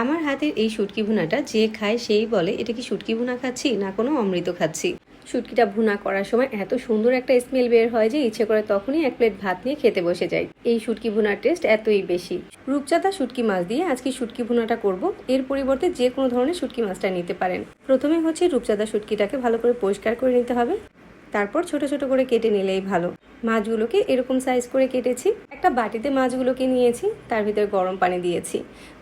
আমার হাতের এই শুটকি ভুনাটা যে খায় সেই বলে এটা কি শুটকি ভুনা খাচ্ছি না কোনো অমৃত খাচ্ছি। শুটকিটা ভুনা করার সময় এত সুন্দর একটা স্মেল বের হয় যে ইচ্ছে করে তখনই এক প্লেট ভাত নিয়ে খেতে বসে যাই। এই শুটকি ভুনার টেস্ট এতই বেশি। রূপচাঁদা শুটকি মাছ দিয়ে আজকে শুটকি ভুনাটা করব। এর পরিবর্তে যে কোনো ধরনের শুটকি মাছটা নিতে পারেন। প্রথমে হচ্ছে রূপচাঁদা শুটকিটাকে ভালো করে পরিষ্কার করে নিতে হবে, তারপর ছোট ছোট করে কেটে নিলেই ভালো। মাছগুলোকে এরকম সাইজ করে কেটেছি। একটা বাটিতে মাছগুলোকে নিয়েছি, তার ভিতরে গরম পানি দিয়েছি।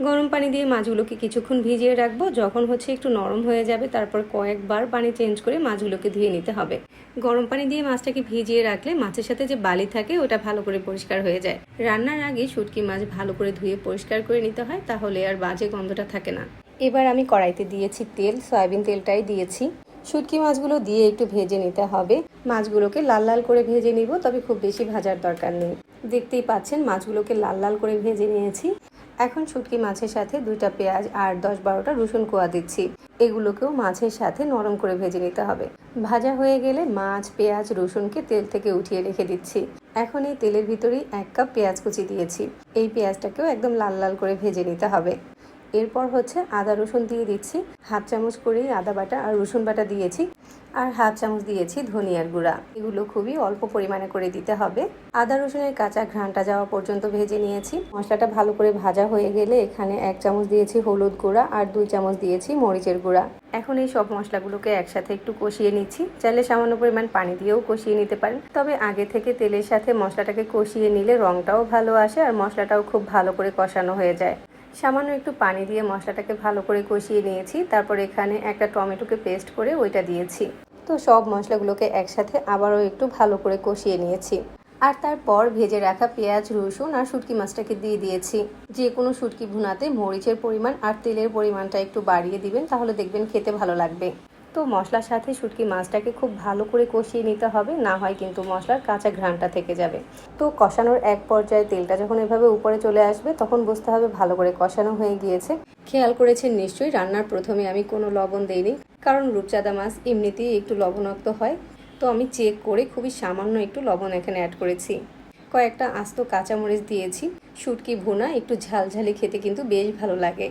গরম পানি দিয়ে মাছগুলোকে কিছুক্ষণ ভিজিয়ে রাখবো। যখন হচ্ছে একটু নরম হয়ে যাবে তারপর কয়েকবার পানি চেঞ্জ করে মাছগুলোকে ধুয়ে নিতে হবে। গরম পানি দিয়ে মাছটাকে ভিজিয়ে রাখলে মাছের সাথে যে বালি থাকে ওটা ভালো করে পরিষ্কার হয়ে যায়। রান্নার আগে শুটকি মাছ ভালো করে ধুয়ে পরিষ্কার করে নিতে হয়, তাহলে আর বাজে গন্ধটা থাকে না। এবার আমি কড়াইতে দিয়েছি তেল, সয়াবিন তেলটাই দিয়েছি। শুটকি মাছগুলো দিয়ে একটু ভেজে নিতে হবে। মাছগুলোকে লাল লাল করে ভেজে নিব, তবে খুব বেশি ভাজার দরকার নেই। দেখতেই পাচ্ছেন মাছগুলোকে লাল লাল করে ভেজে নিয়েছি। এখন শুটকি মাছের সাথে 2টা পেঁয়াজ আর 10-12টা রসুন কোয়া দিচ্ছি। এগুলোকেও মাছের সাথে নরম করে ভেজে নিতে হবে। ভাজা হয়ে গেলে মাছ, পেঁয়াজ, রসুনকে তেল থেকে উঠিয়ে রেখে দিচ্ছি। এখন এই তেলের ভিতরেই 1 কাপ পেঁয়াজ কুচি দিয়েছি। এই পেঁয়াজটাকেও একদম লাল লাল করে ভেজে নিতে হবে। এরপর হচ্ছে আদা রসুন দিয়ে দিচ্ছি। হাফ চামচ করেই আদা বাটা আর রসুন বাটা দিয়েছি, আর হাফ চামচ দিয়েছি ধনিয়ার গুঁড়া। এগুলো খুবই অল্প পরিমাণে করে দিতে হবে। আদা রসুনের কাঁচা ঘ্রাণটা যাওয়া পর্যন্ত ভেজে নিয়েছি। মশলাটা ভালো করে ভাজা হয়ে গেলে এখানে 1 চামচ দিয়েছি হলুদ গুঁড়া আর 2 চামচ দিয়েছি মরিচের গুঁড়া। এখন এই সব মশলাগুলোকে একসাথে একটু কষিয়ে নিচ্ছি। চাইলে সামান্য পরিমাণ পানি দিয়েও কষিয়ে নিতে পারেন, তবে আগে থেকে তেলের সাথে মশলাটাকে কষিয়ে নিলে রঙটাও ভালো আসে আর মশলাটাও খুব ভালো করে কষানো হয়ে যায়। সামান্য একটু পানি দিয়ে মশলাটাকে ভালো করে কষিয়ে নিয়েছি। তারপর এখানে একটা টমেটোকে পেস্ট করে ওইটা দিয়েছি। তো সব মশলাগুলোকে একসাথে আবারও একটু ভালো করে কষিয়ে নিয়েছি। আর তারপর ভেজে রাখা পেঁয়াজ, রসুন আর শুটকি মাছটাকে দিয়ে দিয়েছি। যে কোনো শুটকি ভুনাতে মরিচের পরিমাণ আর তেলের পরিমাণটা একটু বাড়িয়ে দিবেন, তাহলে দেখবেন খেতে ভালো লাগবে। তো মশলার সাথে শুটকি মাছটাকে খুব ভালো করে কষিয়ে নিতে হবে, না হয় কিন্তু মশলার কাঁচা ঘ্রাণটা থেকে যাবে। তো কষানোর এক পর্যায়ে তেলটা যখন এভাবে উপরে চলে আসবে তখন বুঝতে হবে ভালো করে কষানো হয়ে গিয়েছে। খেয়াল করেছেন নিশ্চয়ই রান্নার প্রথমে আমি কোনো লবণ দেইনি, কারণ রূপচাঁদা মাছ এমনিতেই একটু লবণাক্ত হয়। তো আমি চেক করে খুবই সামান্য একটু লবণ এখানে অ্যাড করেছি। কয়েকটা আস্ত কাঁচামরিচ দিয়েছি। শুটকি ভুনা একটু ঝালঝালি খেতে কিন্তু বেশ ভালো লাগে।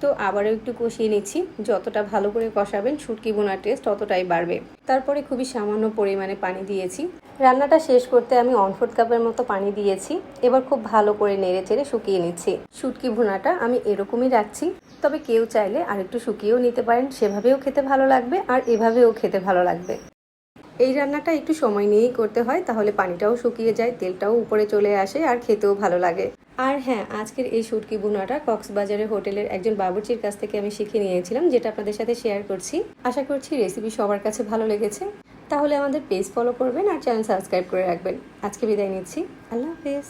তো আবারও একটু কষিয়ে নিচ্ছি। যতটা ভালো করে কষাবেন শুটকি ভুনার টেস্ট ততটাই বাড়বে। তারপরে খুবই সামান্য পরিমাণে পানি দিয়েছি। রান্নাটা শেষ করতে আমি 1/4 কাপের মতো পানি দিয়েছি। এবার খুব ভালো করে নেড়ে চেড়ে শুকিয়ে নিচ্ছি। শুটকি ভুনাটা আমি এরকমই রাখছি, তবে কেউ চাইলে আরেকটু শুকিয়েও নিতে পারেন। সেভাবেও খেতে ভালো লাগবে আর এভাবেও খেতে ভালো লাগবে। এই রান্নাটা একটু সময় নিয়েই করতে হয়, তাহলে পানিটাও শুকিয়ে যায়, তেলটাও উপরে চলে আসে আর খেতেও ভালো লাগে। আর হ্যাঁ, আজকের এই শুটকি ভুনাটা কক্সবাজারের হোটেলের একজন বাবুর্চির কাছ থেকে আমি শিখে নিয়েছিলাম, যেটা আপনাদের সাথে শেয়ার করছি। আশা করছি রেসিপি সবার কাছে ভালো লেগেছে। তাহলে আমাদের পেজ ফলো করবেন আর চ্যানেল সাবস্ক্রাইব করে রাখবেন। আজকে বিদায় নিচ্ছি। আল্লাহ হাফেজ।